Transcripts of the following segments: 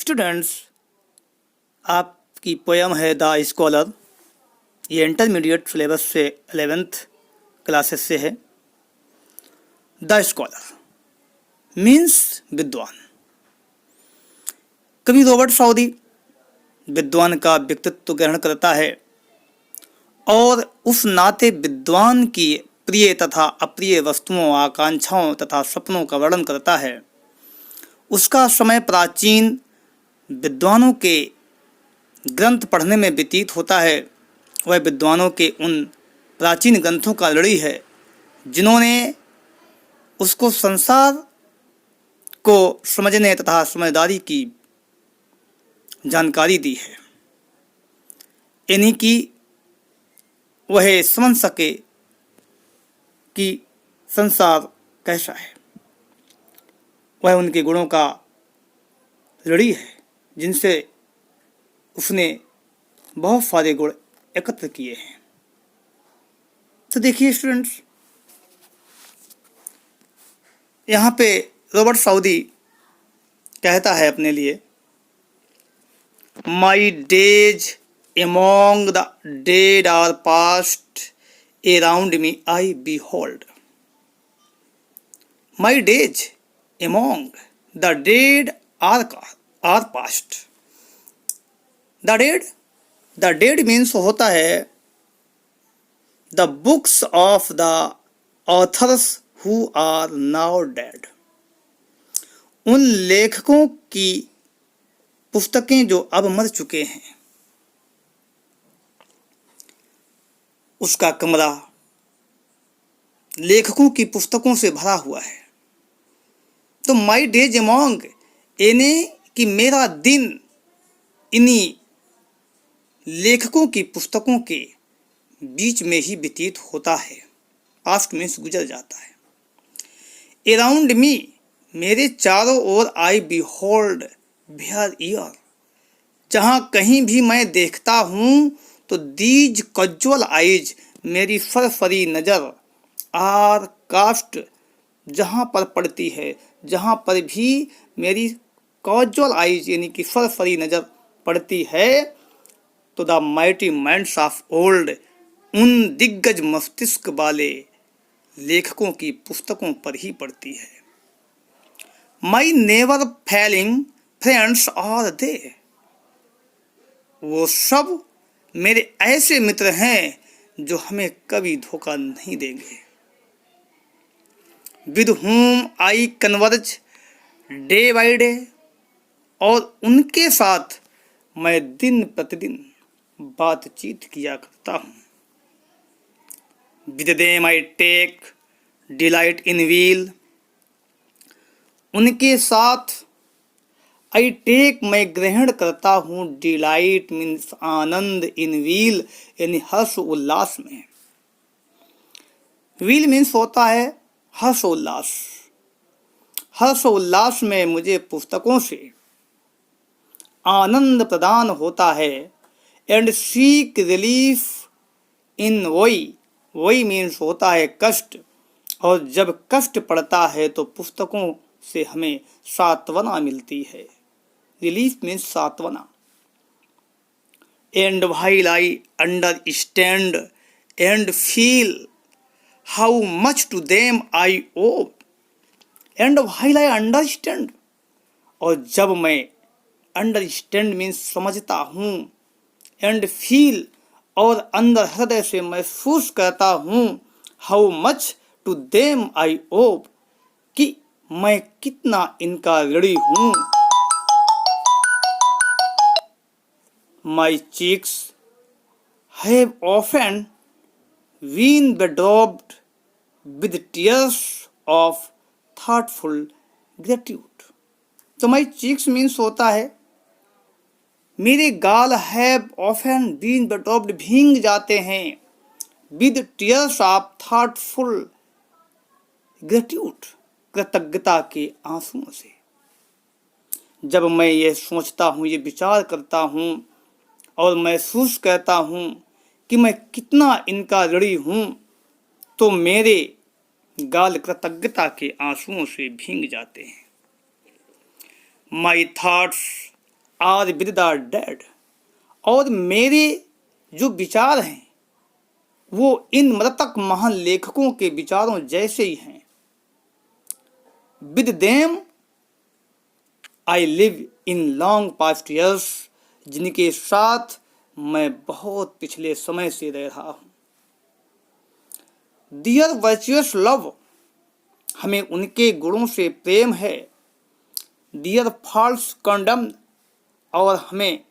Students, आपकी poem है the scholar. ये इंटरमीडिएट सिलेबस से 11th क्लासेस से है। द स्कॉलर मीन्स विद्वान। कवि रॉबर्ट साउदी विद्वान का व्यक्तित्व ग्रहण करता है और उस नाते विद्वान की प्रिय तथा अप्रिय वस्तुओं, आकांक्षाओं तथा सपनों का वर्णन करता है। उसका समय प्राचीन विद्वानों के ग्रंथ पढ़ने में व्यतीत होता है। वह विद्वानों के उन प्राचीन ग्रंथों का लड़ी है जिन्होंने उसको संसार को समझने तथा समझदारी की जानकारी दी है, यानी कि वह समझ सके कि संसार कैसा है। वह उनके गुणों का लड़ी है जिनसे उसने बहुत सारे गुण एकत्र किए हैं। तो देखिए स्टूडेंट्स, यहाँ पे रॉबर्ट साउदी कहता है अपने लिए, my days among the dead are past, around me I behold. My days among the dead are past. The dead means होता है the books of the authors who are now dead. उन लेखकों की पुस्तकें जो अब मर चुके हैं। उसका कमरा लेखकों की पुस्तकों से भरा हुआ है। तो माई डेज अमॉन्ग यानी कि मेरा दिन इन्हीं लेखकों की पुस्तकों के बीच में ही व्यतीत होता है। पास्ट मीन्स गुजर जाता है। अराउंड मी मेरे चारों ओर आई बिहोल्ड देयर ईयर, जहाँ कहीं भी मैं देखता हूँ तो दीज कज्वल आइज मेरी फरफरी नज़र आर कास्ट, जहाँ पर पड़ती है, जहाँ पर भी मेरी कॉजुअल आइज यानी कि फरफरी नज़र पड़ती है तो the mighty minds of old, उन दिग्गज मस्तिष्क वाले लेखकों की पुस्तकों पर ही पड़ती है। My never failing friends are they, वो सब मेरे ऐसे मित्र हैं जो हमें कभी धोखा नहीं देंगे। With whom I converge day by day, और उनके साथ मैं दिन प्रतिदिन बातचीत किया करता हूँ। With them I take delight in weal, उनके साथ आई टेक मैं ग्रहण करता हूँ, डिलाइट मीन्स आनंद, इन व्हील यानी हर्ष उल्लास में। व्हील मीन्स होता है हर्ष उल्लास। हर्ष उल्लास में मुझे पुस्तकों से आनंद प्रदान होता है। एंड सीक रिलीफ इन वही मीन्स होता है कष्ट, और जब कष्ट पड़ता है तो पुस्तकों से हमें सांत्वना मिलती है। रिलीफ मीन्स सांत्वना। And while I understand and feel how much to them I owe, and while I understand, और जब मैं अंडरस्टैंड मीन्स समझता हूँ, एंड फील और अंदर हृदय से महसूस करता हूँ, how much to them I owe, कि मैं कितना इनका ऋणी हूँ। My cheeks have often been bedaubed with tears of thoughtful gratitude. तो माई चीक्स मीन्स होता है मेरे गाल हैव ऑफन बीन बेडॉब्ड भींग जाते हैं, विद टीयर्स ऑफ थॉटफुल ग्रेट्यूड कृतज्ञता के आंसुओं से। जब मैं ये सोचता हूँ, ये विचार करता हूँ और महसूस करता हूँ कि मैं कितना इनका ऋणी हूँ, तो मेरे गाल कृतज्ञता के आंसुओं से भींग जाते हैं। My thoughts are with the dead, और मेरे जो विचार हैं वो इन मृतक महान लेखकों के विचारों जैसे ही हैं। With them I live in long past years, जिनके साथ मैं बहुत पिछले समय से रह रहा हूं। डियर वर्चुअस लव, हमें उनके गुणों से प्रेम है। डियर फॉल्स कंडम, और हमें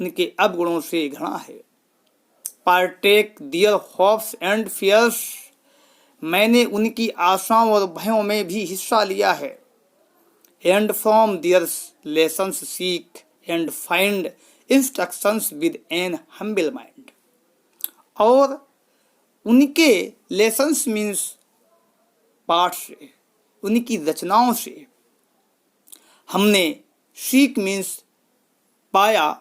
उनके अवगुणों से घृणा है। Partake dear hopes and fears, मैंने उनकी आशाओं और भयों में भी हिस्सा लिया है। And from dear lessons seek and find instructions with an humble mind, और उनके लेसन्स मीन्स पाठ से, उनकी रचनाओं से हमने सीख मीन्स पाया,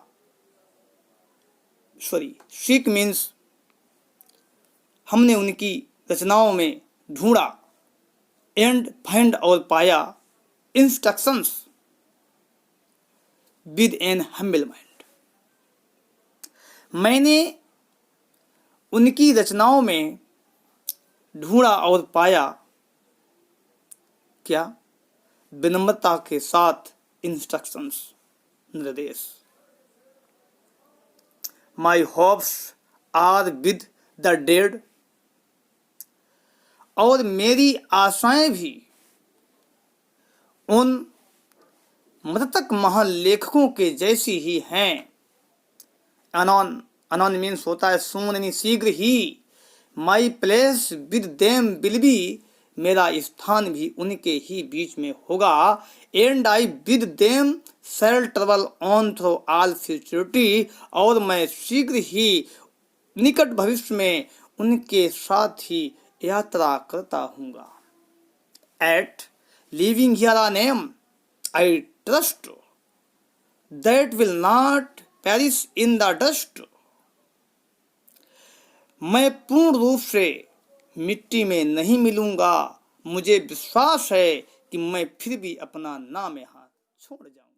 सीख मीन्स हमने उनकी रचनाओं में ढूंढा, एंड फाइंड और पाया, instructions with an humble mind, मैंने उनकी रचनाओं में ढूंढा और पाया क्या? विनम्रता के साथ इंस्ट्रक्शंस, निर्देश। My hopes are with the dead, और मेरी आशाएं भी उन मृतक महान लेखकों के जैसी ही हैं। अनॉन, अनॉन मीन्स होता है सून, यानी शीघ्र ही। My place with them will be, मेरा स्थान भी उनके ही बीच में होगा। And I with them shall travel on through all futurity, और मैं शीघ्र ही निकट भविष्य में उनके साथ ही यात्रा करता हूँगा। And leaving here a name I trust that will not perish in the dust, मैं पूर्ण रूप से मिट्टी में नहीं मिलूंगा। मुझे विश्वास है कि मैं फिर भी अपना नाम यहाँ छोड़ जाऊंगा।